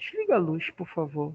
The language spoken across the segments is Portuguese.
Desliga a luz, por favor.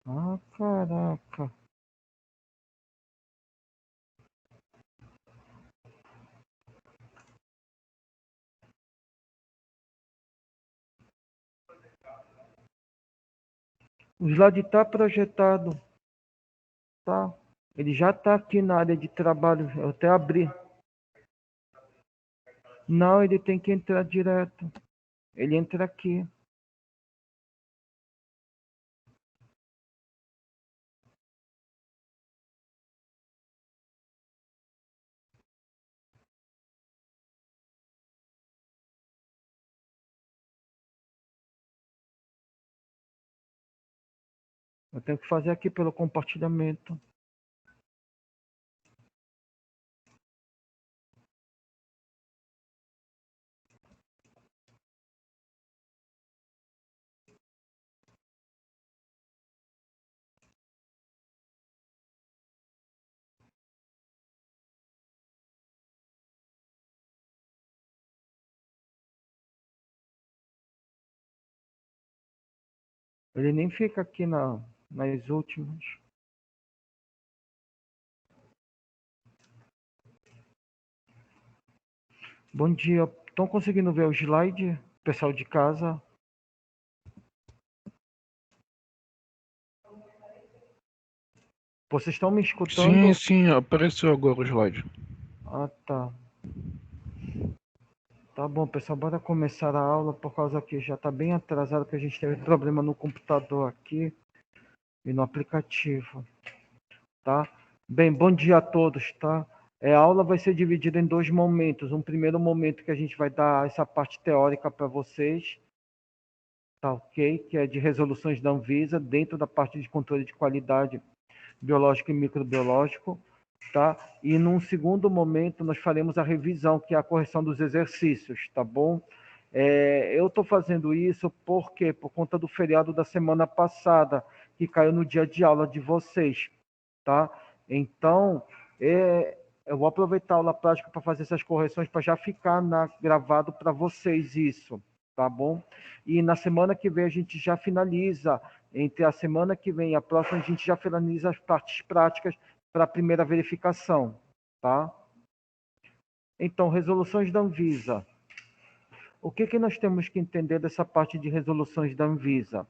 Ah, caraca. O slide está projetado, tá? Ele já está aqui na área de trabalho. Eu até abri. Não, ele tem que entrar direto. Ele entra aqui. Eu tenho que fazer aqui pelo compartilhamento. Ele nem fica aqui nas últimas. Bom dia. Estão conseguindo ver o slide, pessoal de casa? Vocês estão me escutando? Sim, apareceu agora o slide. Ah, tá. Tá bom, pessoal, bora começar a aula, por causa que já está bem atrasado, que a gente teve problema no computador aqui e no aplicativo, tá? Bem, bom dia a todos, tá? A aula vai ser dividida em dois momentos. Um primeiro momento que a gente vai dar essa parte teórica para vocês, tá ok? Que é de resoluções da Anvisa, dentro da parte de controle de qualidade biológico e microbiológico, tá? E num segundo momento nós faremos a revisão, que é a correção dos exercícios, tá bom? Eu estou fazendo isso por quê? Por conta do feriado da semana passada, que caiu no dia de aula de vocês, tá? Então, Eu vou aproveitar a aula prática para fazer essas correções para já ficar gravado para vocês isso, tá bom? E na semana que vem a gente já finaliza, entre a semana que vem e a próxima, a gente já finaliza as partes práticas para a primeira verificação, tá? Então, resoluções da Anvisa. O que nós temos que entender dessa parte de resoluções da Anvisa?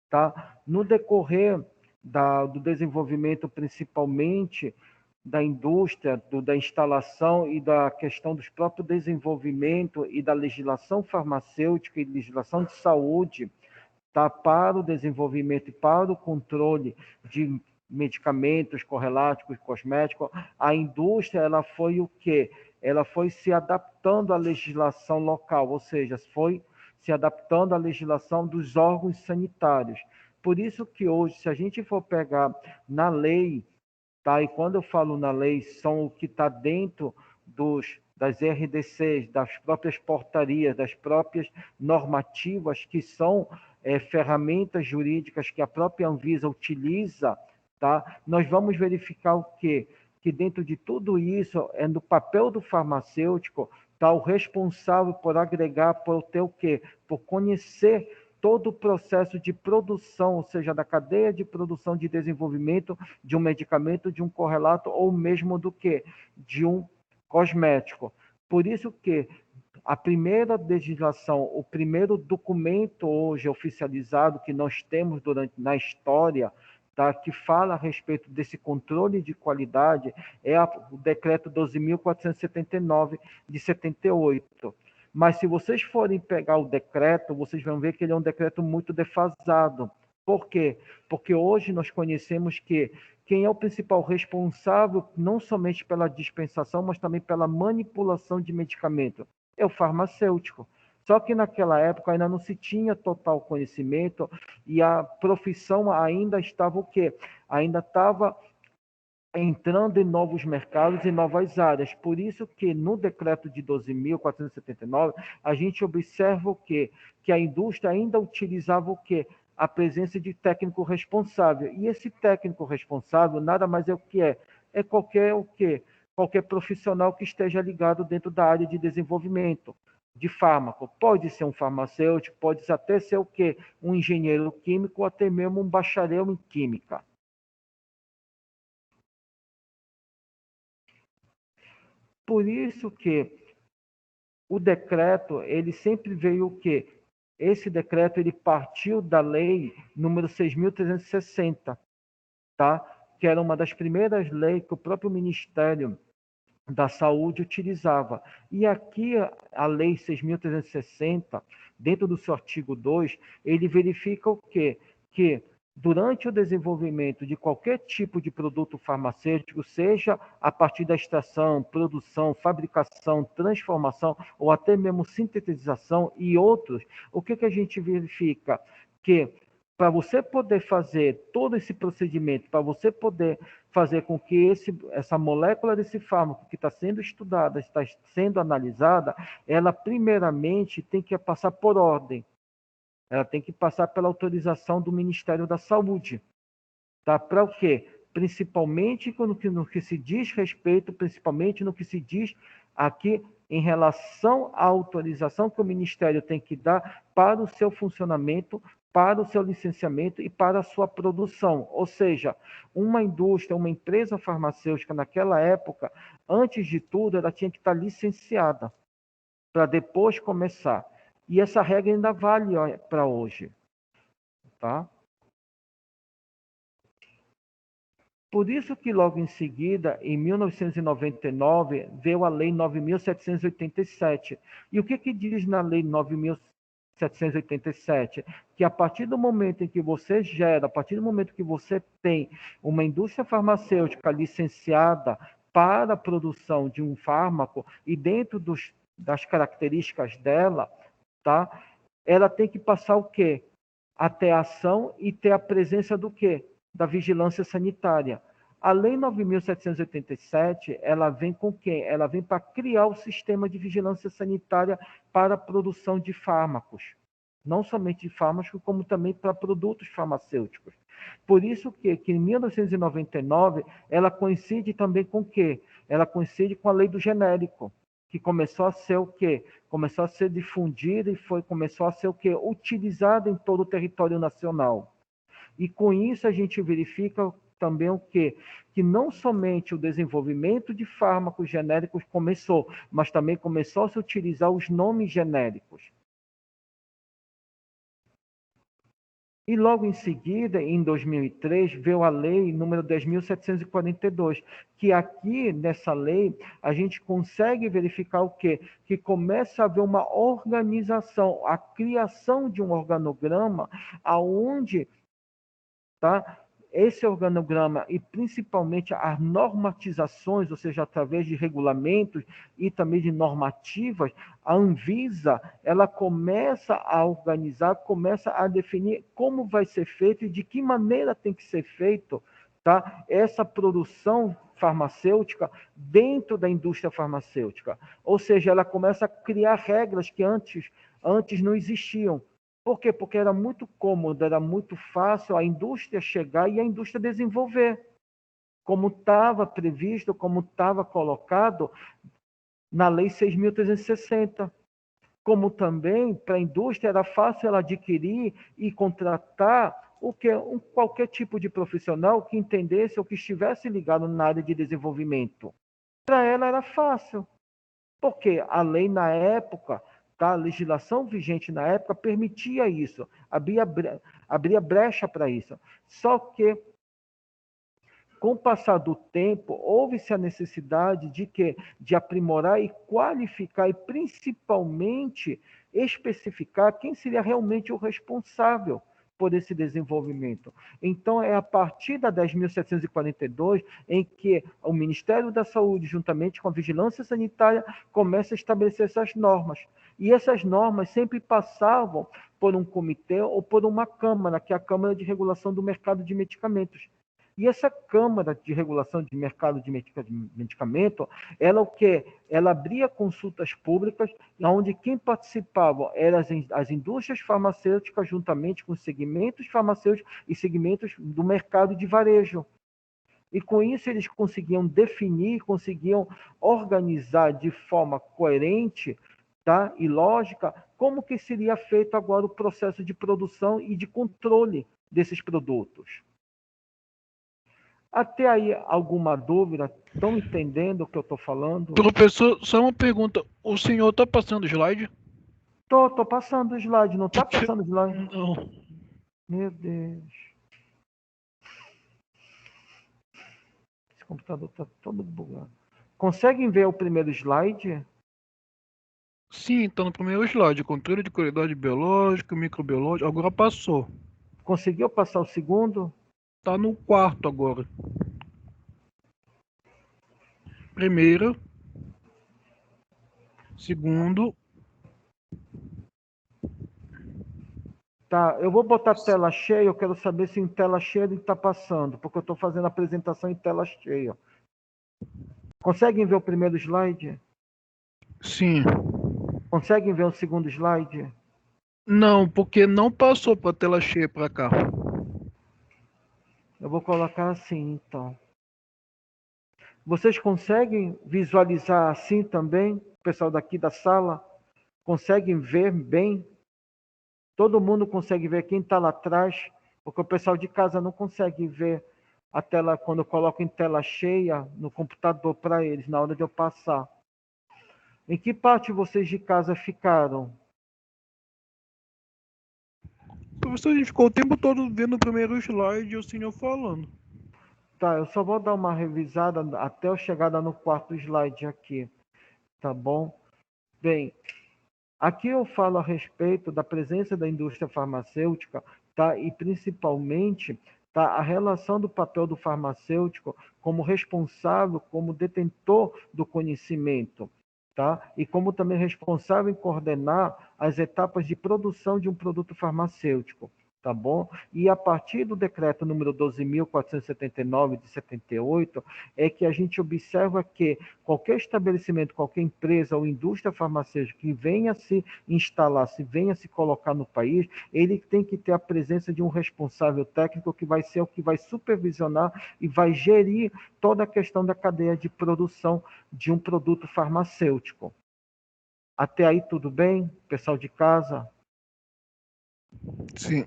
Tá? No decorrer do desenvolvimento, principalmente da indústria, da instalação e da questão dos próprios desenvolvimento e da legislação farmacêutica e legislação de saúde, tá? Para o desenvolvimento e para o controle de medicamentos correláticos, cosméticos, a indústria ela foi o quê? Ela foi se adaptando à legislação local, ou seja, foi se adaptando à legislação dos órgãos sanitários. Por isso que hoje, se a gente for pegar na lei, tá? E quando eu falo na lei, são o que está dentro das RDCs, das próprias portarias, das próprias normativas, que são ferramentas jurídicas que a própria Anvisa utiliza, tá? Nós vamos verificar o quê? Que dentro de tudo isso, é no papel do farmacêutico, tá? O responsável por agregar, por ter o quê? Por conhecer todo o processo de produção, ou seja, da cadeia de produção de desenvolvimento de um medicamento, de um correlato, ou mesmo do que? De um cosmético. Por isso que a primeira legislação, o primeiro documento hoje oficializado que nós temos na história, tá, que fala a respeito desse controle de qualidade, é o decreto 12.479 de 78. Mas se vocês forem pegar o decreto, vocês vão ver que ele é um decreto muito defasado. Por quê? Porque hoje nós conhecemos que quem é o principal responsável, não somente pela dispensação, mas também pela manipulação de medicamento, é o farmacêutico. Só que naquela época ainda não se tinha total conhecimento e a profissão ainda estava o quê? Ainda estava entrando em novos mercados e novas áreas. Por isso que no decreto de 12.479, a gente observa o quê? Que a indústria ainda utilizava o quê? A presença de técnico responsável. E esse técnico responsável nada mais é o que é? É qualquer o quê? Qualquer profissional que esteja ligado dentro da área de desenvolvimento de fármaco. Pode ser um farmacêutico, pode até ser o quê? Um engenheiro químico ou até mesmo um bacharel em química. Por isso que o decreto, ele sempre veio o quê? Esse decreto, ele partiu da lei número 6.360, tá? Que era uma das primeiras leis que o próprio Ministério da Saúde utilizava. E aqui a lei 6.360, dentro do seu artigo 2, ele verifica o quê? Que durante o desenvolvimento de qualquer tipo de produto farmacêutico, seja a partir da extração, produção, fabricação, transformação ou até mesmo sintetização e outros, o que a gente verifica? Que para você poder fazer todo esse procedimento, para você poder fazer com que essa molécula desse fármaco que está sendo estudada, está sendo analisada, ela primeiramente tem que passar por ordem. Ela tem que passar pela autorização do Ministério da Saúde. Tá? Para o quê? Principalmente no que se diz respeito, principalmente no que se diz aqui em relação à autorização que o Ministério tem que dar para o seu funcionamento, para o seu licenciamento e para a sua produção. Ou seja, uma indústria, uma empresa farmacêutica naquela época, antes de tudo, ela tinha que estar licenciada para depois começar. E essa regra ainda vale para hoje. Tá? Por isso que logo em seguida, em 1999, veio a Lei 9.787. E o que diz na Lei 9.787? Que a partir do momento em que você gera, a partir do momento que você tem uma indústria farmacêutica licenciada para a produção de um fármaco e dentro das características dela, tá? Ela tem que passar o quê? A ter ação e ter a presença do quê? Da vigilância sanitária. A Lei 9.787, ela vem com quem? Ela vem para criar o sistema de vigilância sanitária para a produção de fármacos. não somente de fármacos, como também para produtos farmacêuticos. Por isso que em 1999, ela coincide também com o quê? Ela coincide com a lei do genérico, que começou a ser o quê? Começou a ser difundida e começou a ser o quê? Utilizada em todo o território nacional. E com isso a gente verifica também o quê? Que não somente o desenvolvimento de fármacos genéricos começou, mas também começou a se utilizar os nomes genéricos. E logo em seguida, em 2003, veio a lei número 10.742, que aqui nessa lei a gente consegue verificar o quê? Que começa a haver uma organização, a criação de um organograma aonde, tá? Esse organograma e principalmente as normatizações, ou seja, através de regulamentos e também de normativas, a Anvisa, ela começa a organizar, começa a definir como vai ser feito e de que maneira tem que ser feito, tá? Essa produção farmacêutica dentro da indústria farmacêutica. Ou seja, ela começa a criar regras que antes não existiam. Por quê? Porque era muito cômodo, era muito fácil a indústria chegar e a indústria desenvolver, como estava previsto, como estava colocado na Lei 6.360. Como também, para a indústria, era fácil ela adquirir e contratar qualquer tipo de profissional que entendesse ou que estivesse ligado na área de desenvolvimento. Para ela era fácil, porque a lei na época, tá? A legislação vigente na época permitia isso, abria brecha para isso. Só que, com o passar do tempo, houve-se a necessidade de quê? De aprimorar e qualificar e principalmente especificar quem seria realmente o responsável por esse desenvolvimento. Então, é a partir da 10.742 em que o Ministério da Saúde, juntamente com a Vigilância Sanitária, começa a estabelecer essas normas. E essas normas sempre passavam por um comitê ou por uma Câmara, que é a Câmara de Regulação do Mercado de Medicamentos. E essa Câmara de Regulação de Mercado de Medicamento, ela o quê? Ela abria consultas públicas, onde quem participava eram as indústrias farmacêuticas, juntamente com segmentos farmacêuticos e segmentos do mercado de varejo. E com isso eles conseguiam definir, conseguiam organizar de forma coerente, tá? E lógica, como que seria feito agora o processo de produção e de controle desses produtos. Até aí, alguma dúvida? Estão entendendo o que eu estou falando? Professor, só uma pergunta. O senhor está passando slide? Tô passando o slide, não está passando o slide? Não. Meu Deus. Esse computador está todo bugado. Conseguem ver o primeiro slide? Sim, está no primeiro slide. Controle de qualidade biológica, microbiológica. Agora passou. Conseguiu passar o segundo? Está no quarto agora. Primeiro. Segundo. Tá, eu vou botar tela cheia, eu quero saber se em tela cheia ele está passando, porque eu estou fazendo a apresentação em tela cheia. Conseguem ver o primeiro slide? Sim. Conseguem ver o segundo slide? Não, porque não passou para a tela cheia para cá. Eu vou colocar assim, então. Vocês conseguem visualizar assim também? O pessoal daqui da sala conseguem ver bem? Todo mundo consegue ver quem está lá atrás? Porque o pessoal de casa não consegue ver a tela quando eu coloco em tela cheia no computador para eles, na hora de eu passar. Em que parte vocês de casa ficaram? Professor, a gente ficou o tempo todo vendo o primeiro slide e o senhor falando. Tá, eu só vou dar uma revisada até eu chegar no quarto slide aqui, tá bom? Bem, aqui eu falo a respeito da presença da indústria farmacêutica, tá? E principalmente, tá, a relação do papel do farmacêutico como responsável, como detentor do conhecimento, tá? E como também responsável em coordenar as etapas de produção de um produto farmacêutico. tá bom? E a partir do decreto número 12.479 de 78, é que a gente observa que qualquer estabelecimento, qualquer empresa ou indústria farmacêutica que venha se instalar, se venha se colocar no país, ele tem que ter a presença de um responsável técnico que vai ser o que vai supervisionar e vai gerir toda a questão da cadeia de produção de um produto farmacêutico. Até aí tudo bem, pessoal de casa? Sim.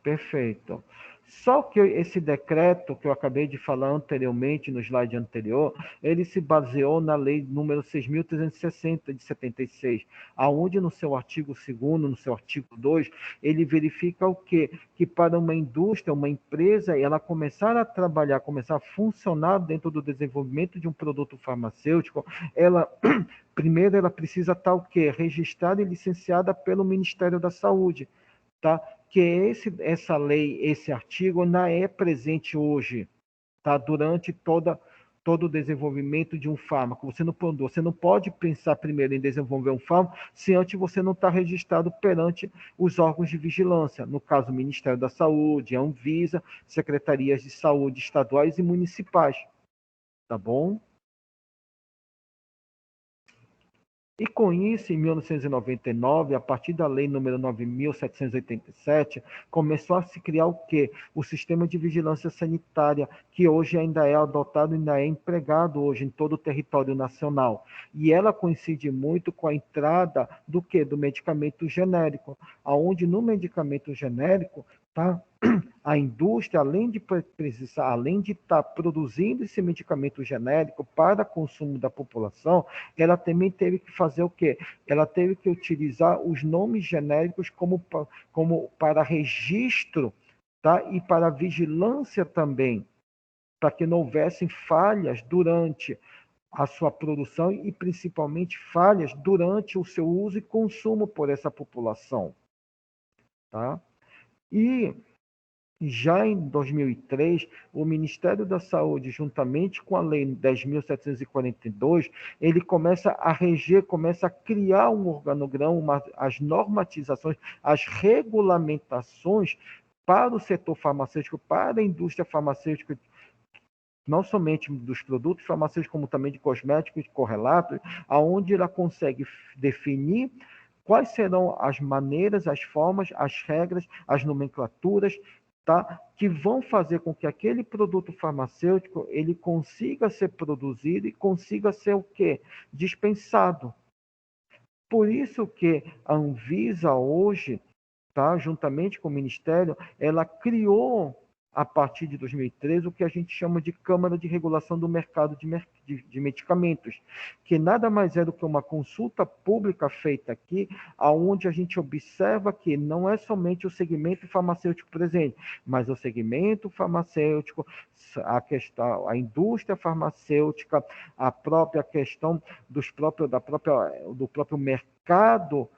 Perfeito. Só que esse decreto que eu acabei de falar anteriormente, no slide anterior, ele se baseou na lei número 6.360 de 76, aonde no seu artigo 2º, no seu artigo 2, ele verifica o quê? Que para uma indústria, uma empresa, ela começar a trabalhar, começar a funcionar dentro do desenvolvimento de um produto farmacêutico, ela primeiro ela precisa estar o quê? Registrada e licenciada pelo Ministério da Saúde, tá? Que essa lei, esse artigo, não é presente hoje, tá? Durante todo o desenvolvimento de um fármaco. Você não pode pensar primeiro em desenvolver um fármaco se antes você não está registrado perante os órgãos de vigilância, no caso, o Ministério da Saúde, a Anvisa, secretarias de saúde estaduais e municipais, tá bom? E com isso, em 1999, a partir da lei número 9.787, começou a se criar o quê? O sistema de vigilância sanitária, que hoje ainda é adotado e ainda é empregado hoje em todo o território nacional. E ela coincide muito com a entrada do quê? Do medicamento genérico, aonde no medicamento genérico, tá? A indústria, além de precisar, além de estar produzindo esse medicamento genérico para consumo da população, ela também teve que fazer o quê? Ela teve que utilizar os nomes genéricos como para registro, tá? E para vigilância também, para que não houvessem falhas durante a sua produção e principalmente falhas durante o seu uso e consumo por essa população, tá? E já em 2003, o Ministério da Saúde, juntamente com a Lei 10.742, ele começa a reger, começa a criar um organograma, as normatizações, as regulamentações para o setor farmacêutico, para a indústria farmacêutica, não somente dos produtos farmacêuticos, como também de cosméticos correlatos, aonde ela consegue definir quais serão as maneiras, as formas, as regras, as nomenclaturas, tá? Que vão fazer com que aquele produto farmacêutico ele consiga ser produzido e consiga ser o quê? Dispensado. Por isso que a Anvisa hoje, tá, juntamente com o Ministério, ela criou a partir de 2013 o que a gente chama de Câmara de Regulação do Mercado de Medicamentos, que nada mais é do que uma consulta pública feita aqui, aonde a gente observa que não é somente o segmento farmacêutico presente, mas o segmento farmacêutico, a questão, a indústria farmacêutica, a própria questão do próprio mercado,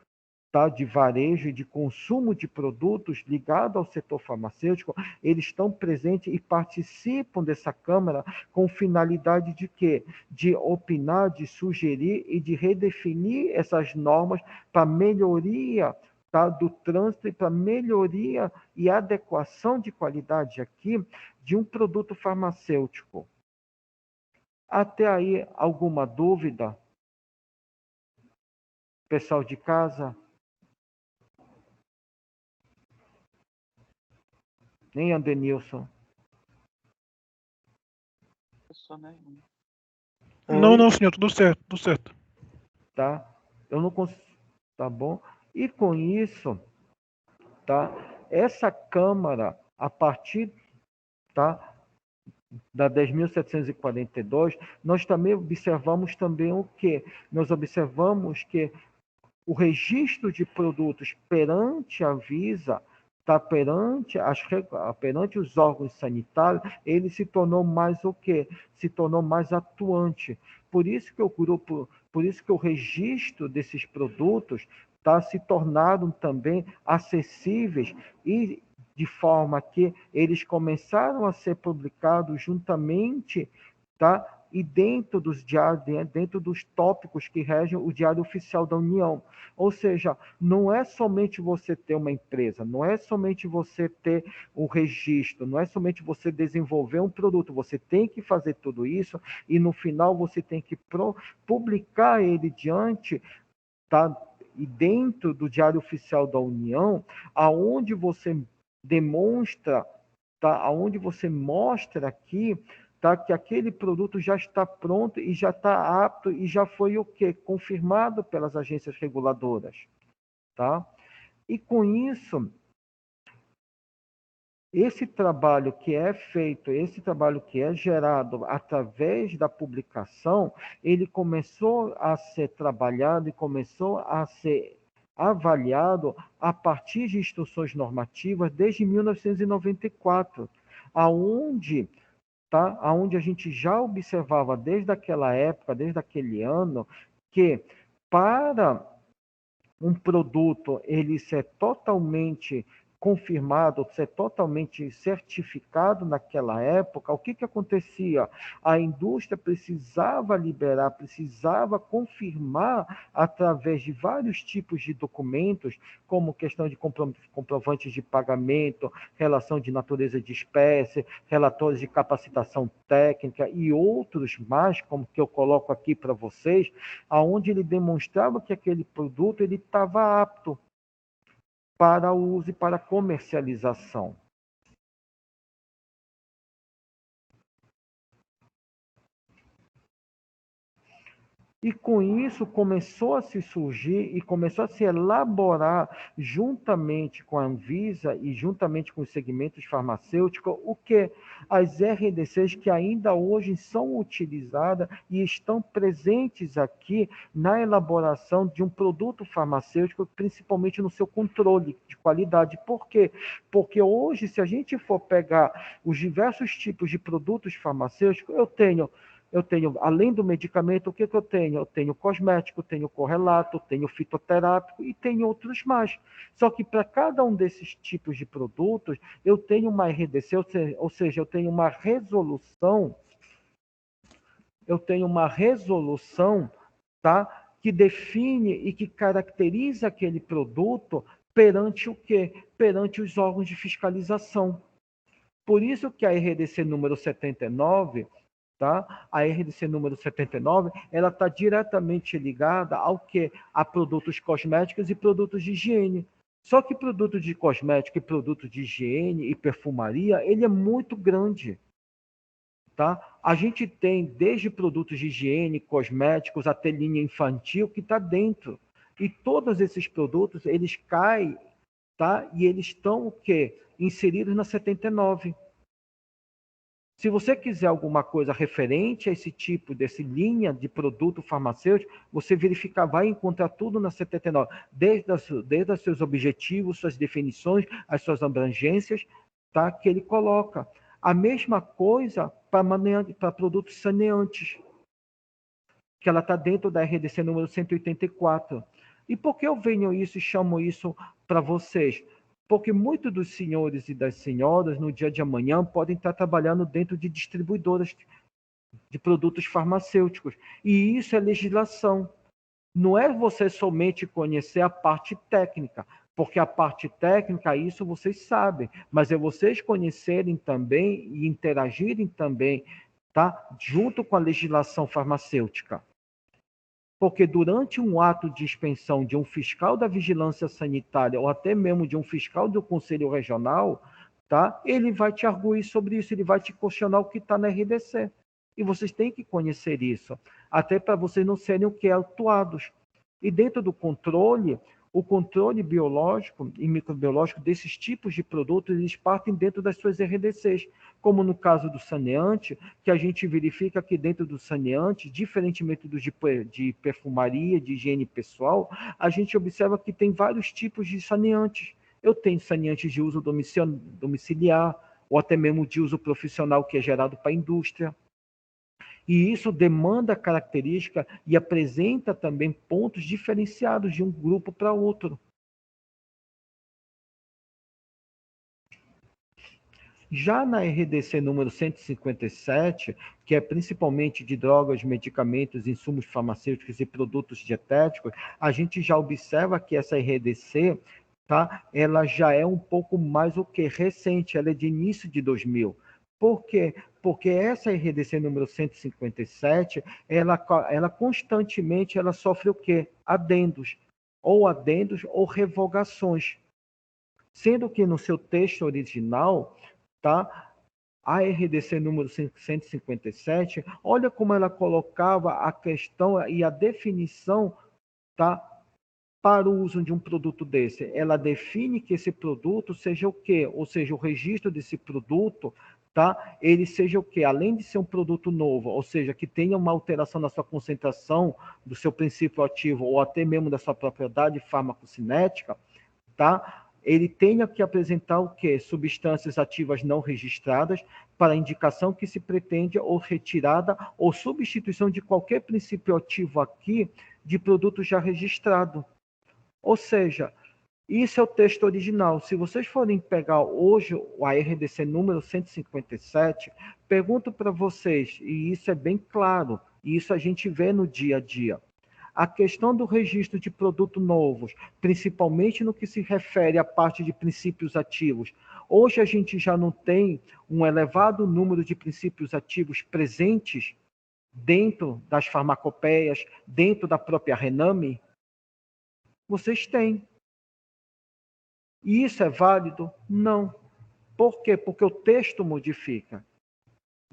tá, de varejo e de consumo de produtos ligados ao setor farmacêutico, eles estão presentes e participam dessa Câmara com finalidade de quê? De opinar, de sugerir e de redefinir essas normas para melhoria, tá, do trânsito e para melhoria e adequação de qualidade aqui de um produto farmacêutico. Até aí, alguma dúvida? Pessoal de casa? Nem Andenilson. Não, Oi? não, senhor, tudo certo, tudo certo. Tá? Eu não consigo, tá bom? E com isso, tá? Essa Câmara, a partir, tá, da 10.742, nós também observamos também o quê? Nós observamos que o registro de produtos perante a Anvisa, tá, perante os órgãos sanitários, ele se tornou mais o quê? Se tornou mais atuante. Por isso que o registro desses produtos tá, se tornaram também acessíveis e de forma que eles começaram a ser publicados juntamente, tá, e dentro dos diários, dentro dos tópicos que regem o Diário Oficial da União. Ou seja, não é somente você ter uma empresa, não é somente você ter o registro, não é somente você desenvolver um produto, você tem que fazer tudo isso e no final você tem que publicar ele diante, tá? E dentro do Diário Oficial da União, aonde você demonstra, tá? Aonde você mostra aqui, tá? Que aquele produto já está pronto e já está apto e já foi o quê? Confirmado pelas agências reguladoras, tá? E com isso, esse trabalho que é feito, esse trabalho que é gerado através da publicação, ele começou a ser trabalhado e começou a ser avaliado a partir de instruções normativas desde 1994, aonde, tá? Aonde a gente já observava desde aquela época, desde aquele ano, que para um produto ele ser totalmente confirmado, ser totalmente certificado naquela época, o que que acontecia? A indústria precisava liberar, precisava confirmar através de vários tipos de documentos, como questão de comprovantes de pagamento, relação de natureza de espécie, relatórios de capacitação técnica e outros mais, como que eu coloco aqui para vocês, aonde ele demonstrava que aquele produto ele estava apto para uso e para comercialização. E com isso começou a se surgir e começou a se elaborar, juntamente com a Anvisa e juntamente com os segmentos farmacêuticos, o que? As RDCs que ainda hoje são utilizadas e estão presentes aqui na elaboração de um produto farmacêutico, principalmente no seu controle de qualidade. Por quê? Porque hoje, se a gente for pegar os diversos tipos de produtos farmacêuticos, eu tenho, além do medicamento, o que que eu tenho? Eu tenho cosmético, tenho correlato, tenho fitoterápico e tenho outros mais. Só que para cada um desses tipos de produtos, eu tenho uma RDC, ou seja, eu tenho uma resolução, tá? Que define e que caracteriza aquele produto perante o quê? Perante os órgãos de fiscalização. Por isso que a RDC número 79, tá? A RDC número 79, ela está diretamente ligada ao quê? A produtos cosméticos e produtos de higiene. Só que produto de cosmético e produto de higiene e perfumaria, ele é muito grande, tá? A gente tem desde produtos de higiene, cosméticos, até linha infantil que está dentro. E todos esses produtos, eles caem, tá? E eles estão o quê? Inseridos na 79. Se você quiser alguma coisa referente a esse tipo, desse linha de produto farmacêutico, você verificar, vai encontrar tudo na 79, desde os seus objetivos, suas definições, as suas abrangências, tá? Que ele coloca. A mesma coisa para produtos saneantes, que ela está dentro da RDC número 184. E por que eu venho isso e chamo isso para vocês? Porque muitos dos senhores e das senhoras, no dia de amanhã, podem estar trabalhando dentro de distribuidoras de produtos farmacêuticos. E isso é legislação. Não é você somente conhecer a parte técnica, porque a parte técnica, isso vocês sabem, mas é vocês conhecerem também e interagirem também, tá? Junto com a legislação farmacêutica. Porque durante um ato de expensão de um fiscal da vigilância sanitária ou até mesmo de um fiscal do Conselho Regional, tá? Ele vai te arguir sobre isso, ele vai te questionar o que está na RDC. E vocês têm que conhecer isso, até para vocês não serem o que autuados. E dentro do controle, o controle biológico e microbiológico desses tipos de produtos, eles partem dentro das suas RDCs, como no caso do saneante, que a gente verifica que dentro do saneante, diferentemente de perfumaria, de higiene pessoal, a gente observa que tem vários tipos de saneantes. Eu tenho saneantes de uso domiciliar, ou até mesmo de uso profissional, que é gerado para a indústria. E isso demanda característica e apresenta também pontos diferenciados de um grupo para outro. Já na RDC número 157, que é principalmente de drogas, medicamentos, insumos farmacêuticos e produtos dietéticos, a gente já observa que essa RDC, tá, ela já é um pouco mais o que recente, ela é de início de 2000. Por quê? Porque essa RDC número 157, ela constantemente ela sofre o quê? Adendos ou revogações. Sendo que no seu texto original, tá? A RDC número 157, olha como ela colocava a questão e a definição, tá? Para o uso de um produto desse. Ela define que esse produto seja o quê? Ou seja, o registro desse produto, tá? Ele seja o quê? Além de ser um produto novo, ou seja, que tenha uma alteração na sua concentração, do seu princípio ativo, ou até mesmo da sua propriedade farmacocinética, tá? Ele tenha que apresentar o quê? Substâncias ativas não registradas para a indicação que se pretende ou retirada ou substituição de qualquer princípio ativo aqui de produto já registrado. Ou seja, isso é o texto original. Se vocês forem pegar hoje o RDC número 157, pergunto para vocês, e isso é bem claro, e isso a gente vê no dia a dia. A questão do registro de produtos novos, principalmente no que se refere à parte de princípios ativos. Hoje a gente já não tem um elevado número de princípios ativos presentes dentro das farmacopeias, dentro da própria Rename? Vocês têm. E isso é válido? Não. Por quê? Porque o texto modifica.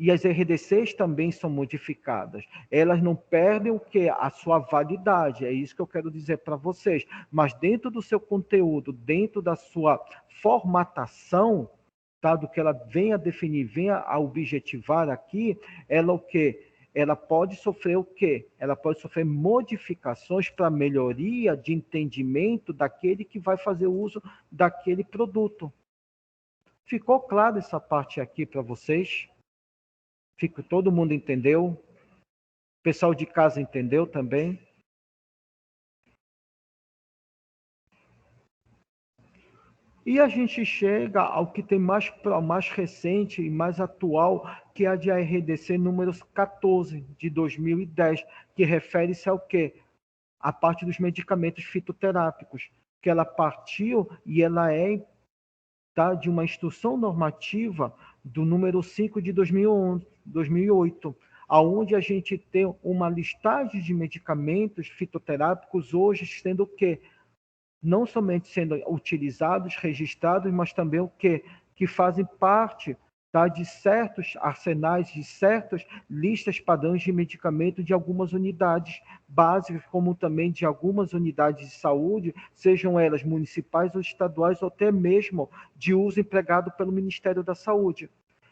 E as RDCs também são modificadas. Elas não perdem o quê? A sua validade. É isso que eu quero dizer para vocês. Mas dentro do seu conteúdo, dentro da sua formatação, tá? Do que ela venha a definir, venha a objetivar aqui, ela o quê? Ela pode sofrer o quê? Ela pode sofrer modificações para melhoria de entendimento daquele que vai fazer uso daquele produto. Ficou claro essa parte aqui para vocês? Todo mundo entendeu? O pessoal de casa entendeu também? E a gente chega ao que tem mais recente e mais atual, que é a de RDC número 14, de 2010, que refere-se ao quê? A parte dos medicamentos fitoterápicos, que ela partiu e ela é, tá, de uma instrução normativa do número 5 de 2008, aonde a gente tem uma listagem de medicamentos fitoterápicos hoje sendo o quê? Não somente sendo utilizados, registrados, mas também o quê? Que fazem parte, tá, de certos arsenais, de certas listas padrões de medicamento de algumas unidades básicas, como também de algumas unidades de saúde, sejam elas municipais ou estaduais, ou até mesmo de uso empregado pelo Ministério da Saúde.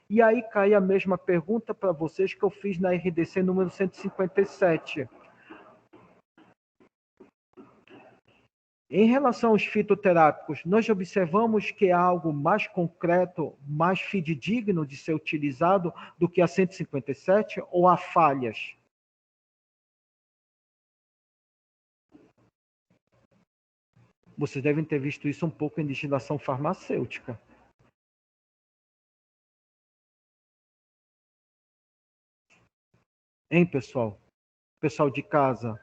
E aí cai a mesma pergunta para vocês que eu fiz na RDC número 157. Em relação aos fitoterápicos, nós observamos que há algo mais concreto, mais fidedigno de ser utilizado do que a 157, ou há falhas? Vocês devem ter visto isso um pouco em legislação farmacêutica. Hein, pessoal? Pessoal de casa.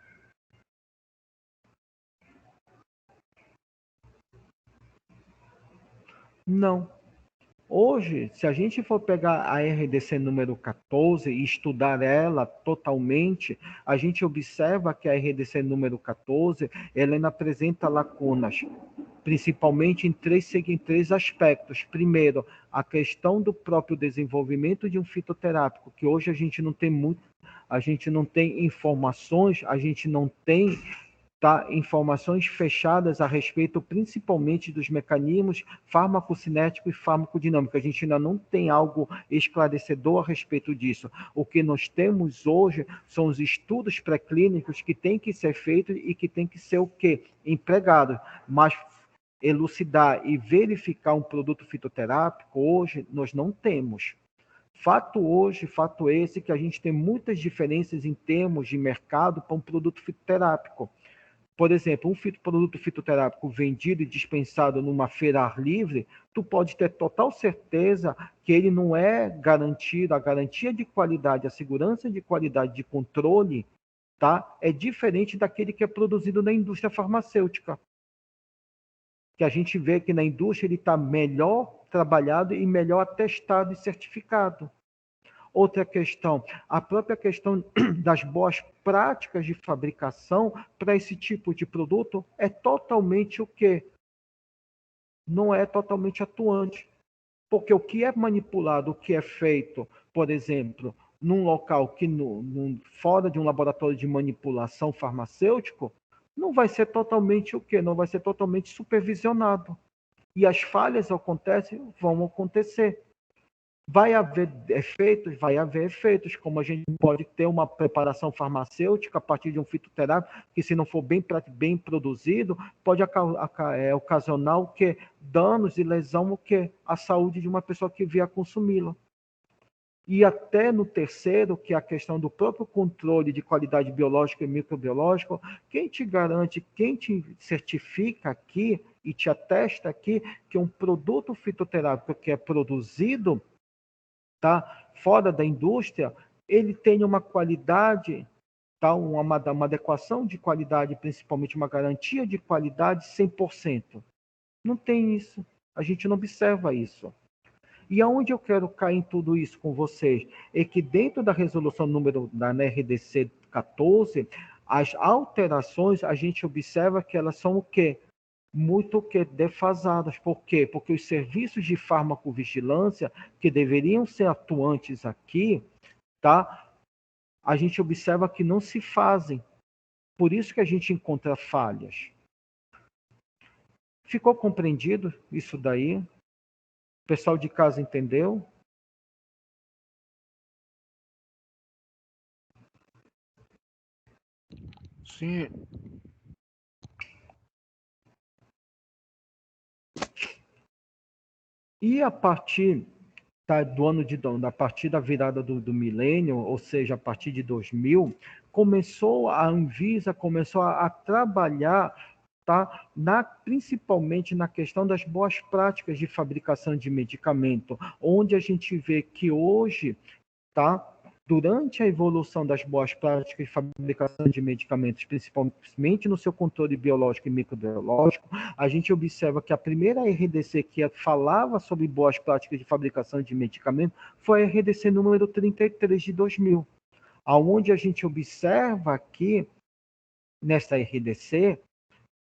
Não. Hoje, se a gente for pegar a RDC número 14 e estudar ela totalmente, a gente observa que a RDC número 14, ela ainda apresenta lacunas, principalmente em três aspectos. Primeiro, a questão do próprio desenvolvimento de um fitoterápico, que hoje a gente não tem muito, a gente não tem informações, a gente não tem, tá, informações fechadas a respeito principalmente dos mecanismos farmacocinéticos e farmacodinâmicos. A gente ainda não tem algo esclarecedor a respeito disso. O que nós temos hoje são os estudos pré-clínicos que têm que ser feitos e que têm que ser o quê? Empregados. Mas elucidar e verificar um produto fitoterápico, hoje nós não temos. Fato esse, que a gente tem muitas diferenças em termos de mercado para um produto fitoterápico. por exemplo, um produto fitoterápico vendido e dispensado numa feira ar livre, tu pode ter total certeza que ele não é garantido, a garantia de qualidade, a segurança de qualidade de controle, tá? É diferente daquele que é produzido na indústria farmacêutica. Que a gente vê que na indústria ele está melhor trabalhado e melhor atestado e certificado. Outra questão, a própria questão das boas práticas de fabricação para esse tipo de produto é totalmente o quê? Não é totalmente atuante. Porque o que é manipulado, o que é feito, por exemplo, num local que fora de um laboratório de manipulação farmacêutico, não vai ser totalmente o quê? Não vai ser totalmente supervisionado. E as falhas acontecem, vão acontecer. Vai haver efeitos, como a gente pode ter uma preparação farmacêutica a partir de um fitoterápico, que se não for bem produzido, pode ocasionar o quê? Danos e lesão o quê? À saúde de uma pessoa que vier a consumi-la. E até no terceiro, que é a questão do próprio controle de qualidade biológica e microbiológica, quem te garante, quem te certifica aqui e te atesta aqui que um produto fitoterápico que é produzido, tá, fora da indústria, ele tem uma qualidade, tá, uma adequação de qualidade, principalmente uma garantia de qualidade 100%. Não tem isso. A gente não observa isso. E aonde eu quero cair em tudo isso com vocês é que dentro da resolução número da NRDC 14, as alterações a gente observa que elas são o quê? Muito que defasadas. Por quê? Porque os serviços de farmacovigilância que deveriam ser atuantes aqui, tá? A gente observa que não se fazem. Por isso que a gente encontra falhas. Ficou compreendido isso daí? O pessoal de casa entendeu? Sim. E a partir do ano a partir da virada do milênio, ou seja, a partir de 2000, a Anvisa começou a trabalhar, tá, principalmente na questão das boas práticas de fabricação de medicamento, onde a gente vê que hoje, tá, durante a evolução das boas práticas de fabricação de medicamentos, principalmente no seu controle biológico e microbiológico, a gente observa que a primeira RDC que falava sobre boas práticas de fabricação de medicamentos foi a RDC número 33 de 2000, aonde a gente observa aqui, nesta RDC,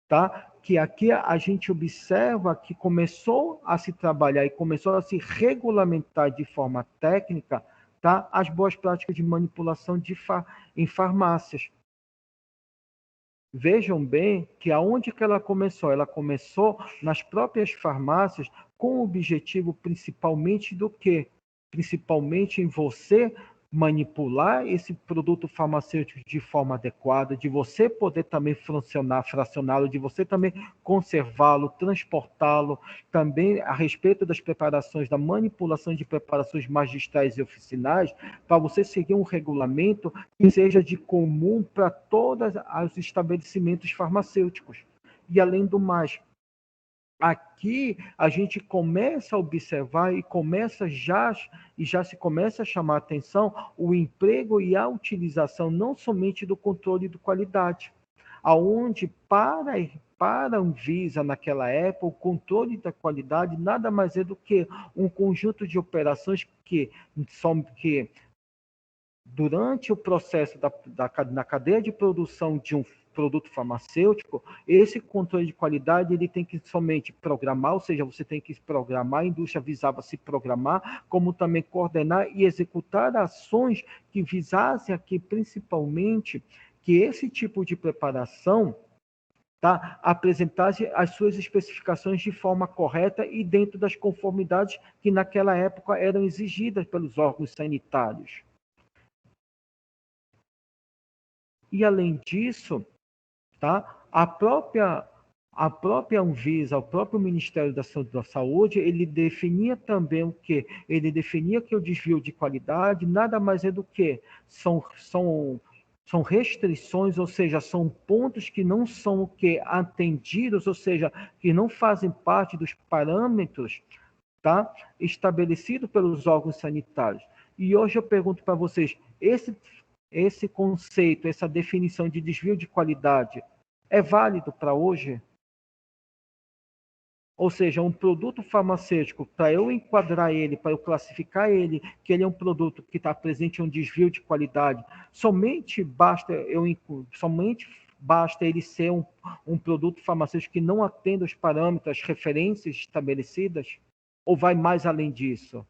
tá, que aqui a gente observa que começou a se trabalhar e começou a se regulamentar de forma técnica, tá, as boas práticas de manipulação em farmácias. Vejam bem que aonde que ela começou? Ela começou nas próprias farmácias com o objetivo principalmente do quê? Principalmente em você manipular esse produto farmacêutico de forma adequada, de você poder também fracioná-lo, de você também conservá-lo, transportá-lo, também a respeito das preparações, da manipulação de preparações magistrais e oficinais, para você seguir um regulamento que seja de comum para todos os estabelecimentos farmacêuticos. E além do mais, aqui a gente começa a observar e já se começa a chamar a atenção o emprego e a utilização não somente do controle de qualidade, aonde para a Anvisa naquela época o controle da qualidade nada mais é do que um conjunto de operações que durante o processo na cadeia de produção de um produto farmacêutico, esse controle de qualidade ele tem que somente programar, ou seja, você tem que programar, a indústria visava se programar, como também coordenar e executar ações que visassem aqui principalmente que esse tipo de preparação, tá, apresentasse as suas especificações de forma correta e dentro das conformidades que naquela época eram exigidas pelos órgãos sanitários. E além disso, tá, a própria Anvisa, o próprio Ministério da Saúde, ele definia também o quê? Ele definia que o desvio de qualidade nada mais é do que são São restrições, ou seja, são pontos que não são o que atendidos, ou seja, que não fazem parte dos parâmetros, tá, estabelecido pelos órgãos sanitários. E hoje eu pergunto para vocês, esse conceito, essa definição de desvio de qualidade é válido para hoje? Ou seja, um produto farmacêutico, para eu enquadrar ele, para eu classificar ele, que ele é um produto que está presente em um desvio de qualidade, somente basta ele ser um produto farmacêutico que não atenda os parâmetros, as referências estabelecidas? Ou vai mais além disso?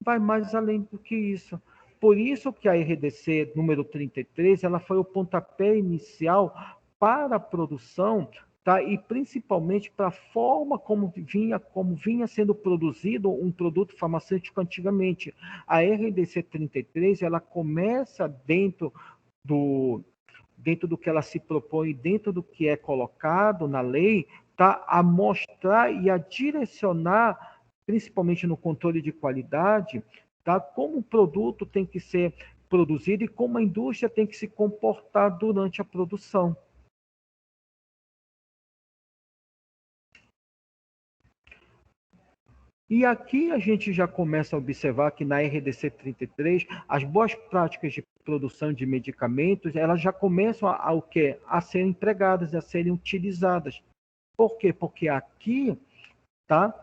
Vai mais além do que isso. Por isso que a RDC número 33, ela foi o pontapé inicial para a produção, tá? E principalmente para a forma como vinha sendo produzido um produto farmacêutico antigamente. A RDC 33, ela começa dentro do que ela se propõe, dentro do que é colocado na lei, tá? A mostrar e a direcionar, principalmente no controle de qualidade, tá? Como o produto tem que ser produzido e como a indústria tem que se comportar durante a produção. E aqui a gente já começa a observar que na RDC 33, as boas práticas de produção de medicamentos, elas já começam o quê? A serem empregadas, a serem utilizadas. Por quê? Porque aqui, tá?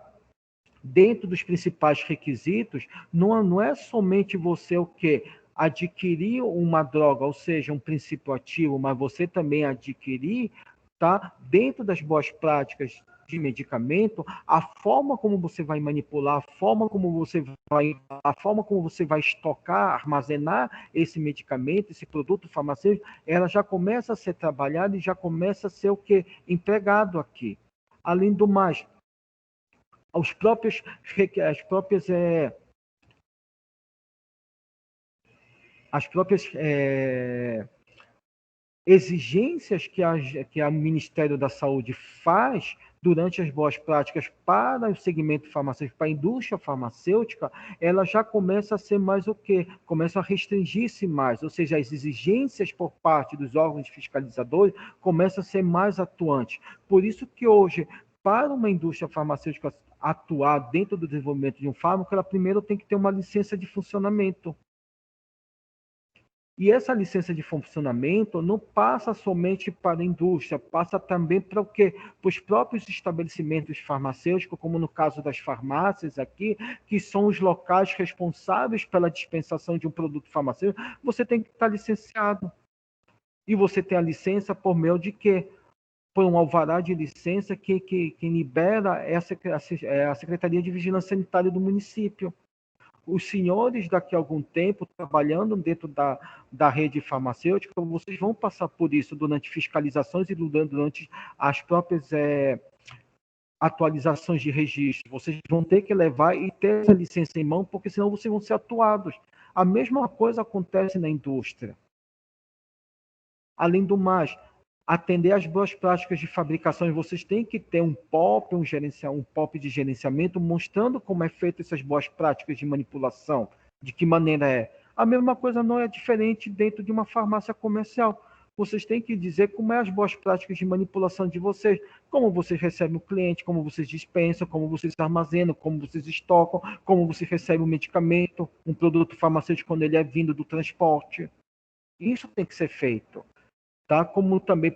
Dentro dos principais requisitos, não é somente você o quê? Adquirir uma droga, ou seja, um princípio ativo, mas você também adquirir, tá? Dentro das boas práticas de medicamento, a forma como você vai manipular, a forma como você vai estocar, armazenar esse medicamento, esse produto farmacêutico, ela já começa a ser trabalhada e já começa a ser o que empregado aqui. Além do mais, os próprios, as próprias exigências que o Ministério da Saúde faz durante as boas práticas para o segmento farmacêutico, para a indústria farmacêutica, ela já começa a ser mais o quê? Começa a restringir-se mais, ou seja, as exigências por parte dos órgãos fiscalizadores começam a ser mais atuantes. Por isso que hoje, para uma indústria farmacêutica atuar dentro do desenvolvimento de um fármaco, ela primeiro tem que ter uma licença de funcionamento. E essa licença de funcionamento não passa somente para a indústria, passa também para o quê? Para os próprios estabelecimentos farmacêuticos, como no caso das farmácias aqui, que são os locais responsáveis pela dispensação de um produto farmacêutico, você tem que estar licenciado. E você tem a licença por meio de quê? Por um alvará de licença que libera a Secretaria de Vigilância Sanitária do município. Os senhores, daqui a algum tempo, trabalhando dentro da rede farmacêutica, vocês vão passar por isso durante fiscalizações e durante as próprias atualizações de registro. Vocês vão ter que levar e ter essa licença em mão, porque senão vocês vão ser atuados. A mesma coisa acontece na indústria. Além do mais, atender às boas práticas de fabricação, vocês têm que ter um POP de gerenciamento mostrando como é feito essas boas práticas de manipulação, de que maneira é. A mesma coisa não é diferente dentro de uma farmácia comercial. Vocês têm que dizer como é as boas práticas de manipulação de vocês, como vocês recebem o cliente, como vocês dispensam, como vocês armazenam, como vocês estocam, como vocês recebem o medicamento, um produto farmacêutico quando ele é vindo do transporte. Isso tem que ser feito. Tá? Como também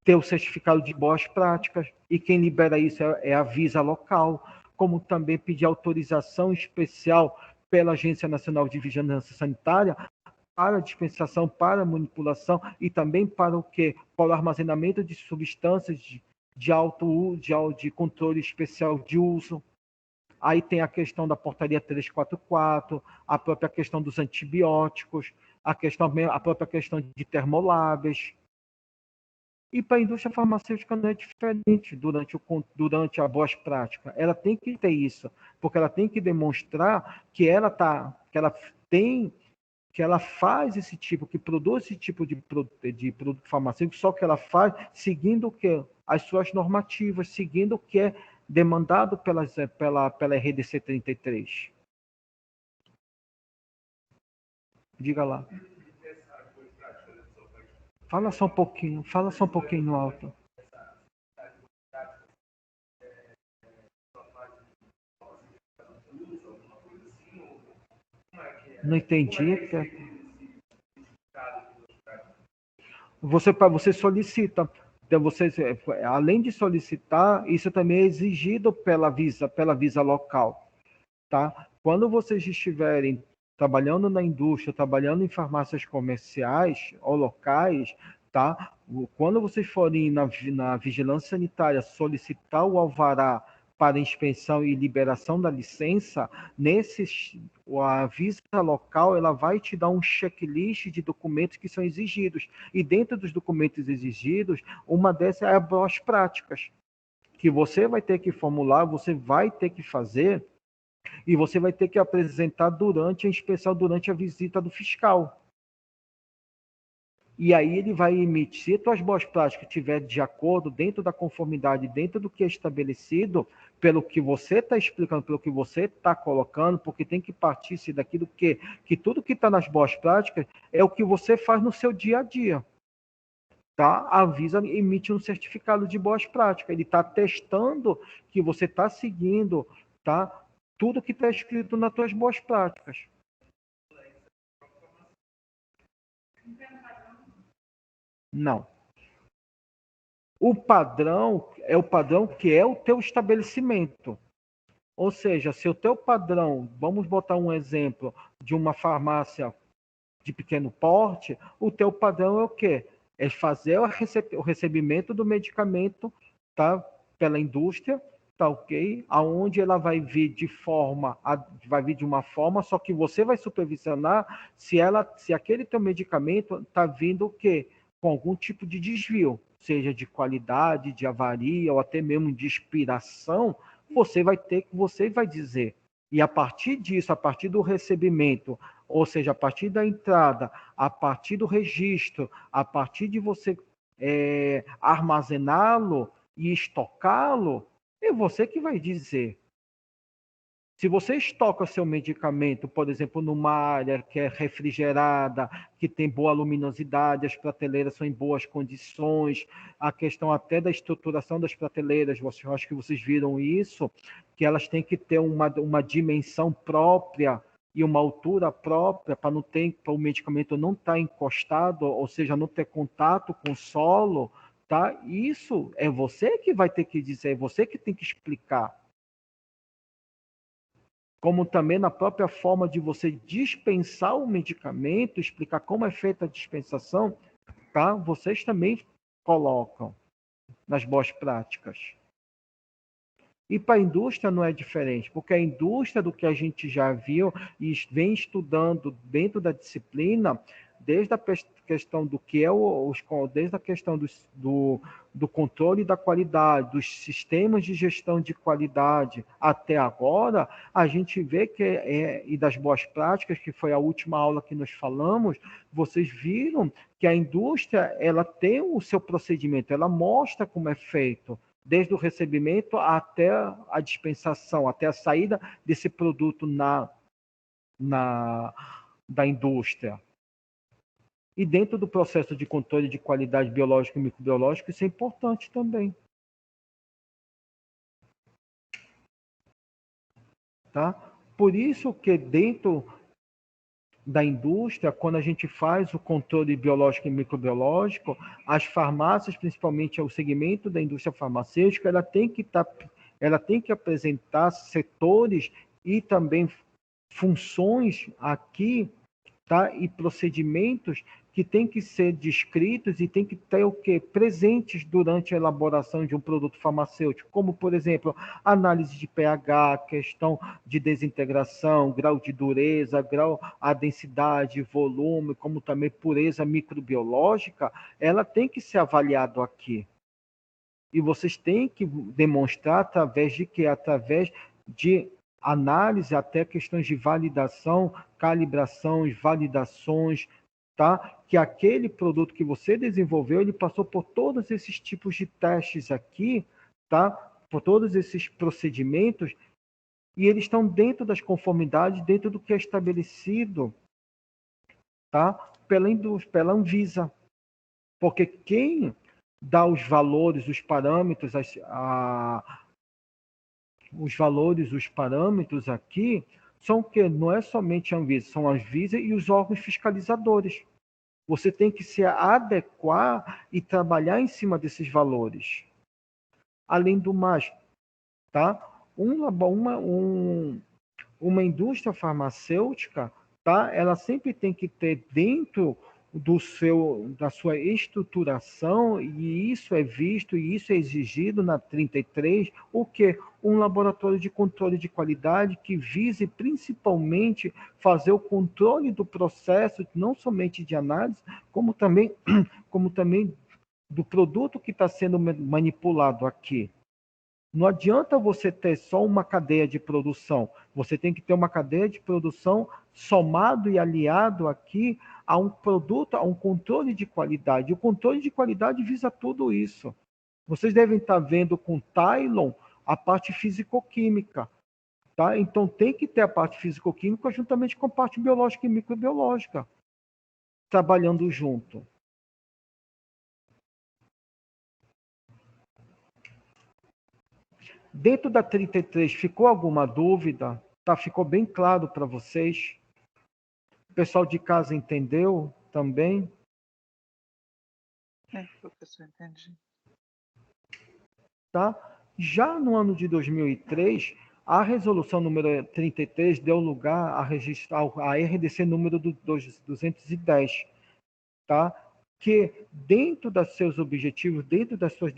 ter o certificado de boas práticas, e quem libera isso é a Visa local, como também pedir autorização especial pela Agência Nacional de Vigilância Sanitária para dispensação, para manipulação e também para o quê? Para o armazenamento de substâncias de alto uso, de controle especial de uso. Aí tem a questão da portaria 344, a própria questão dos antibióticos, a própria questão de termoláveis. E para a indústria farmacêutica não é diferente durante a boas práticas. Ela tem que ter isso, porque ela tem que demonstrar que que ela faz esse tipo, que produz esse tipo de produto farmacêutico, só que ela faz seguindo o que? As suas normativas, seguindo o que é demandado pela RDC 33. Diga lá. Fala só um pouquinho alto. Não entendi. Você solicita. Então, você, além de solicitar, isso também é exigido pela Visa local, tá? Quando vocês estiverem trabalhando na indústria, trabalhando em farmácias comerciais ou locais, tá? Quando vocês forem na vigilância sanitária solicitar o alvará para inspeção e liberação da licença, a Visa local ela vai te dar um checklist de documentos que são exigidos. E dentro dos documentos exigidos, uma dessas é as boas práticas, que você vai ter que formular, você vai ter que fazer e você vai ter que apresentar durante a inspeção, durante a visita do fiscal. E aí ele vai emitir, se tuas boas práticas estiverem de acordo, dentro da conformidade, dentro do que é estabelecido, pelo que você está explicando, pelo que você está colocando, porque tem que partir-se daquilo que tudo que está nas boas práticas é o que você faz no seu dia a dia. Tá? A Visa emite um certificado de boas práticas. Ele está testando que você está seguindo, tá? Tudo que está escrito nas tuas boas práticas. Não. O padrão é o padrão que é o teu estabelecimento. Ou seja, se o teu padrão, vamos botar um exemplo de uma farmácia de pequeno porte, o teu padrão é o quê? É fazer o recebimento do medicamento, tá? Pela indústria, tá ok? Aonde ela vai vir de uma forma, só que você vai supervisionar se aquele teu medicamento está vindo o quê? Com algum tipo de desvio, seja de qualidade, de avaria ou até mesmo de expiração, você vai dizer. E a partir disso, a partir do recebimento, ou seja, a partir da entrada, a partir do registro, a partir de você armazená-lo e estocá-lo, é você que vai dizer. Se você estoca seu medicamento, por exemplo, numa área que é refrigerada, que tem boa luminosidade, as prateleiras são em boas condições, a questão até da estruturação das prateleiras, acho que vocês viram isso, que elas têm que ter uma dimensão própria e uma altura própria para não ter, para o medicamento não estar encostado, ou seja, não ter contato com o solo, tá? Isso é você que vai ter que dizer, é você que tem que explicar, como também na própria forma de você dispensar o medicamento, explicar como é feita a dispensação, tá? Vocês também colocam nas boas práticas. E para a indústria não é diferente, porque a indústria do que a gente já viu e vem estudando dentro da disciplina, desde a questão do que é desde a questão do controle da qualidade, dos sistemas de gestão de qualidade até agora, a gente vê e das boas práticas, que foi a última aula que nós falamos, vocês viram que a indústria ela tem o seu procedimento, ela mostra como é feito desde o recebimento até a dispensação, até a saída desse produto na, da indústria. E dentro do processo de controle de qualidade biológica e microbiológica, isso é importante também. Tá? Por isso que dentro da indústria, quando a gente faz o controle biológico e microbiológico, as farmácias, principalmente o segmento da indústria farmacêutica, ela tem que apresentar setores e também funções aqui, tá? E procedimentos que têm que ser descritos e tem que ter o quê? Presentes durante a elaboração de um produto farmacêutico, como, por exemplo, análise de pH, questão de desintegração, grau de dureza, a densidade, volume, como também pureza microbiológica, ela tem que ser avaliado aqui. E vocês têm que demonstrar através de quê? Através de análise, até questões de validação, calibrações, validações, tá? Que aquele produto que você desenvolveu, ele passou por todos esses tipos de testes aqui, tá? Por todos esses procedimentos, e eles estão dentro das conformidades, dentro do que é estabelecido, tá? Pela Anvisa. Porque quem dá os valores, os parâmetros, os valores, os parâmetros aqui, são o quê? Não é somente a Anvisa, são a Anvisa e os órgãos fiscalizadores. Você tem que se adequar e trabalhar em cima desses valores. Além do mais, tá? Uma indústria farmacêutica, tá? Ela sempre tem que ter dentro da sua estruturação, e isso é visto e isso é exigido na 33, o que? Um laboratório de controle de qualidade que vise principalmente fazer o controle do processo, não somente de análise, como também do produto que está sendo manipulado aqui. Não adianta você ter só uma cadeia de produção. Você tem que ter uma cadeia de produção somado e aliado aqui a um produto, a um controle de qualidade. O controle de qualidade visa tudo isso. Vocês devem estar vendo com Tylon a parte fisicoquímica, tá? Então tem que ter a parte fisicoquímica juntamente com a parte biológica e microbiológica, trabalhando junto. Dentro da 33, ficou alguma dúvida? Tá? Ficou bem claro para vocês? O pessoal de casa entendeu também? Professor, entendi. Tá? Já no ano de 2003, a resolução número 33 deu lugar a registrar a RDC número 210, tá? Que dentro dos seus objetivos, dentro das suas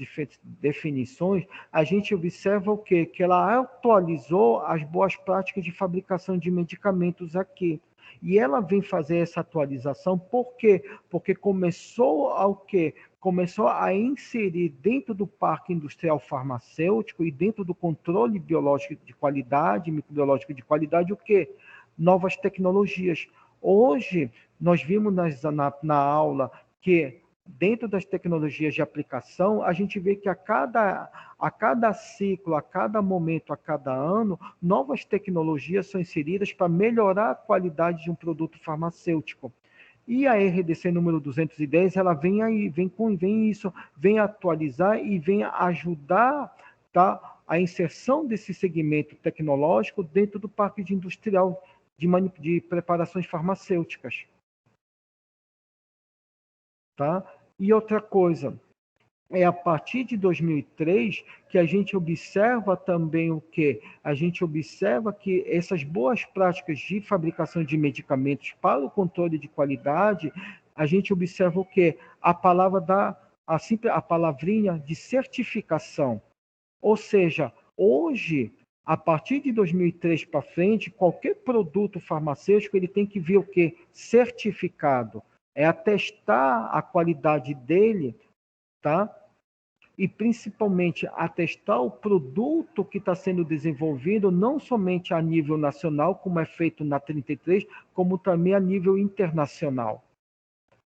definições, a gente observa o quê? Que ela atualizou as boas práticas de fabricação de medicamentos aqui. E ela vem fazer essa atualização por quê? Porque começou a inserir dentro do parque industrial farmacêutico e dentro do controle biológico de qualidade, microbiológico de qualidade, o quê? Novas tecnologias. Hoje, nós vimos na aula que dentro das tecnologias de aplicação, a gente vê que a cada ciclo, a cada momento, a cada ano, novas tecnologias são inseridas para melhorar a qualidade de um produto farmacêutico. E a RDC número 210, ela vem atualizar e vem ajudar, tá, a inserção desse segmento tecnológico dentro do parque industrial de preparações farmacêuticas. Tá? E outra coisa, é a partir de 2003 que a gente observa também o quê? A gente observa que essas boas práticas de fabricação de medicamentos para o controle de qualidade, a gente observa o quê? A palavrinha de certificação. Ou seja, hoje, a partir de 2003 para frente, qualquer produto farmacêutico ele tem que vir o quê? Certificado. É atestar a qualidade dele, tá? E principalmente atestar o produto que está sendo desenvolvido, não somente a nível nacional, como é feito na 33, como também a nível internacional.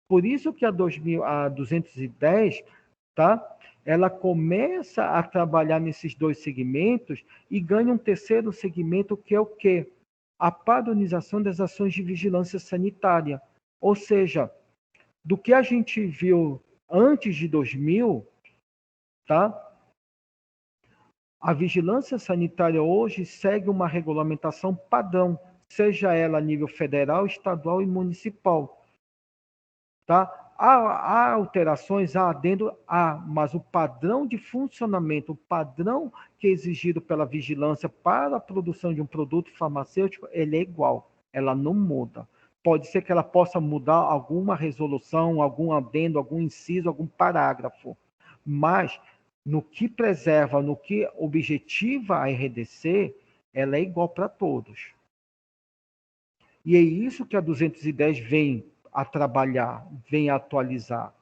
Por isso que a 210, tá? Ela começa a trabalhar nesses dois segmentos e ganha um terceiro segmento, que é o quê? A padronização das ações de vigilância sanitária. Ou seja, do que a gente viu antes de 2000, tá? A vigilância sanitária hoje segue uma regulamentação padrão, seja ela a nível federal, estadual e municipal. Tá? Há alterações, há adendo, mas o padrão de funcionamento, o padrão que é exigido pela vigilância para a produção de um produto farmacêutico, ele é igual, ela não muda. Pode ser que ela possa mudar alguma resolução, algum adendo, algum inciso, algum parágrafo, mas no que preserva, no que objetiva a RDC, ela é igual para todos. E é isso que a 210 vem a trabalhar, vem a atualizar.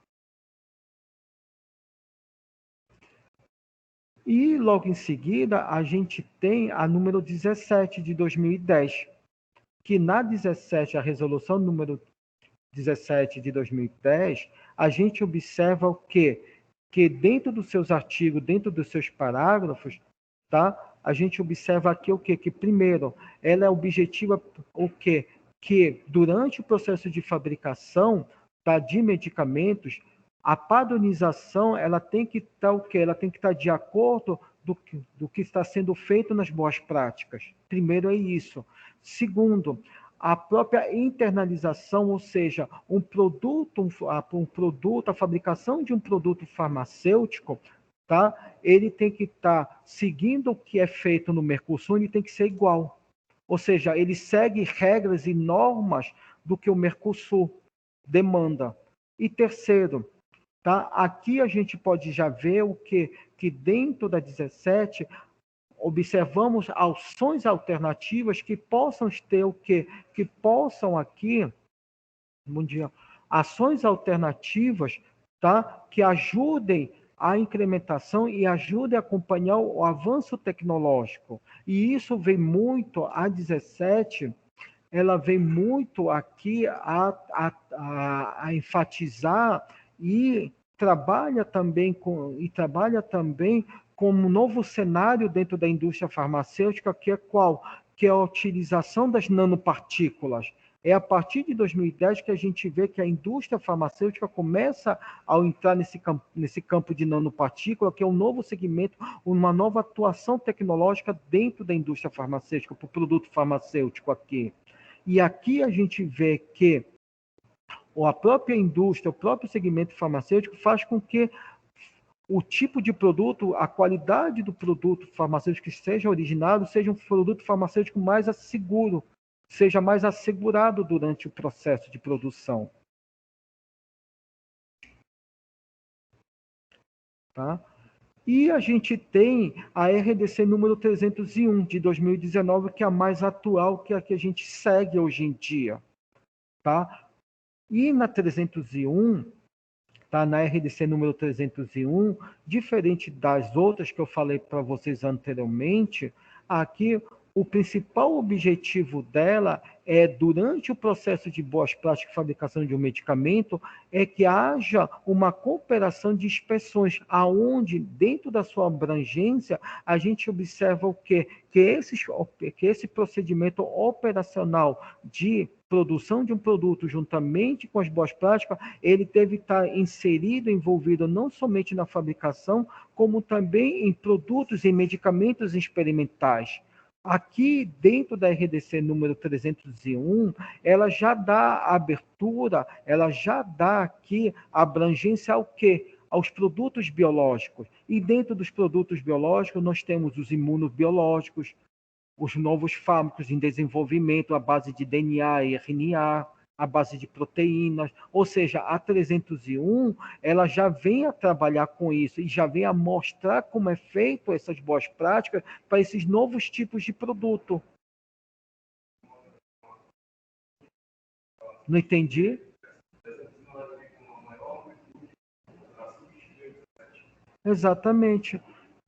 E logo em seguida, a gente tem a número 17 de 2010, que na 17, a resolução número 17 de 2010, a gente observa o quê? Que dentro dos seus artigos, dentro dos seus parágrafos, tá? A gente observa aqui o quê? Que primeiro, ela é objetiva o quê? Que durante o processo de fabricação, tá, de medicamentos, A padronização, ela tem que estar o quê? Ela tem que estar de acordo do que está sendo feito nas boas práticas. Primeiro é isso. Segundo, a própria internalização, ou seja, um produto, a fabricação de um produto farmacêutico, tá? Ele tem que estar seguindo o que é feito no Mercosul, ele tem que ser igual. Ou seja, ele segue regras e normas do que o Mercosul demanda. E terceiro, tá? Aqui a gente pode já ver o que dentro da 17 observamos ações alternativas que possam ter o quê? Que possam aqui, bom dia, ações alternativas, tá? Que ajudem a incrementação e ajudem a acompanhar o avanço tecnológico. E isso vem muito, a 17, ela vem muito aqui a enfatizar e trabalha também como um novo cenário dentro da indústria farmacêutica, que é qual? Que é a utilização das nanopartículas. É a partir de 2010 que a gente vê que a indústria farmacêutica começa a entrar nesse campo de nanopartícula, que é um novo segmento, uma nova atuação tecnológica dentro da indústria farmacêutica, para o produto farmacêutico aqui. E aqui a gente vê que a própria indústria, o próprio segmento farmacêutico faz com que o tipo de produto, a qualidade do produto farmacêutico que seja originado, seja um produto farmacêutico mais seguro, seja mais assegurado durante o processo de produção. Tá? E a gente tem a RDC número 301 de 2019, que é a mais atual, que é a que a gente segue hoje em dia. Tá? E na 301, tá? Na RDC número 301, diferente das outras que eu falei para vocês anteriormente, aqui o principal objetivo dela é, durante o processo de boas práticas de fabricação de um medicamento, é que haja uma cooperação de inspeções, aonde, dentro da sua abrangência, a gente observa o quê? Que esse procedimento operacional de produção de um produto juntamente com as boas práticas, ele deve estar inserido, envolvido não somente na fabricação, como também em produtos e medicamentos experimentais. Aqui, dentro da RDC número 301, ela já dá abertura, ela já dá aqui abrangência ao quê? Aos produtos biológicos. E dentro dos produtos biológicos, nós temos os imunobiológicos, os novos fármacos em desenvolvimento à base de DNA e RNA, à base de proteínas, ou seja, a 301, ela já vem a trabalhar com isso e já vem a mostrar como é feito essas boas práticas para esses novos tipos de produto. Não entendi? Exatamente.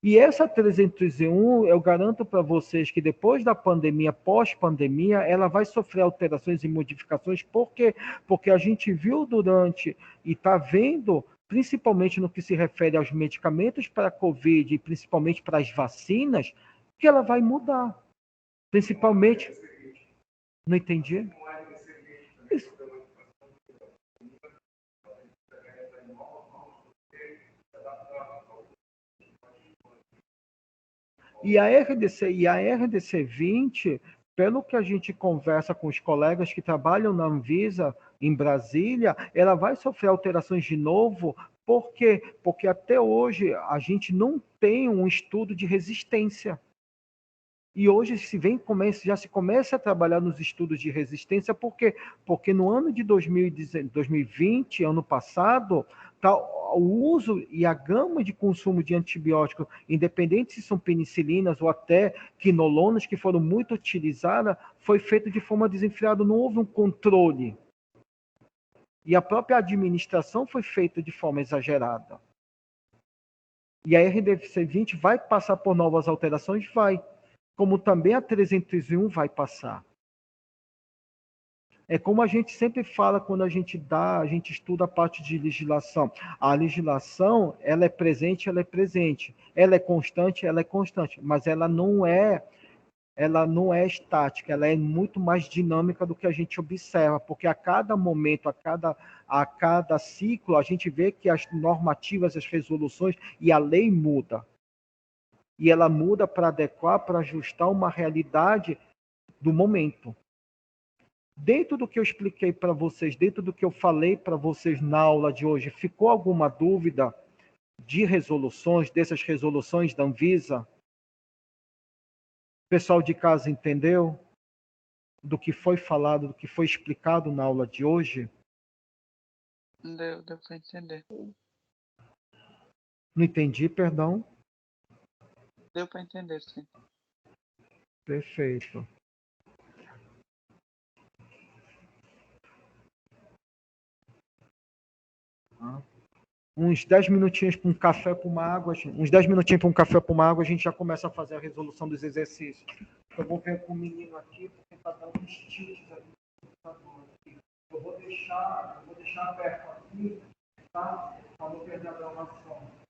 E essa 301, eu garanto para vocês que depois da pandemia, pós-pandemia, ela vai sofrer alterações e modificações. Por quê? Porque a gente viu durante e está vendo, principalmente no que se refere aos medicamentos para a Covid e principalmente para as vacinas, que ela vai mudar. Principalmente. Não entendi? E a RDC 20, pelo que a gente conversa com os colegas que trabalham na Anvisa em Brasília, ela vai sofrer alterações de novo. Por quê? Porque até hoje a gente não tem um estudo de resistência. E hoje já se começa a trabalhar nos estudos de resistência, por quê? Porque no ano de 2020, ano passado, tá, o uso e a gama de consumo de antibióticos, independente se são penicilinas ou até quinolonas, que foram muito utilizadas, foi feito de forma desenfreada, não houve um controle. E a própria administração foi feita de forma exagerada. E a RDC 20 vai passar por novas alterações? Vai. Como também a 301 vai passar. É como a gente sempre fala quando a gente estuda a parte de legislação. A legislação, ela é presente, ela é presente. Ela é constante, mas ela não é ela não é estática, ela é muito mais dinâmica do que a gente observa, porque a cada momento, a cada ciclo, a gente vê que as normativas, as resoluções e a lei muda. E ela muda para adequar, para ajustar uma realidade do momento. Dentro do que eu expliquei para vocês, dentro do que eu falei para vocês na aula de hoje, ficou alguma dúvida de resoluções, dessas resoluções da Anvisa? O pessoal de casa entendeu do que foi falado, do que foi explicado na aula de hoje? Deu para entender. Não entendi, perdão. Deu para entender, sim. Perfeito. Uns 10 minutinhos para um café, para uma água, uns 10 minutinhos para um café, para uma água, a gente já começa a fazer a resolução dos exercícios. Eu vou ver com o menino aqui, porque está dando uns tilt ali no computador. Eu vou deixar aberto aqui, tá? Para não perder a gravação.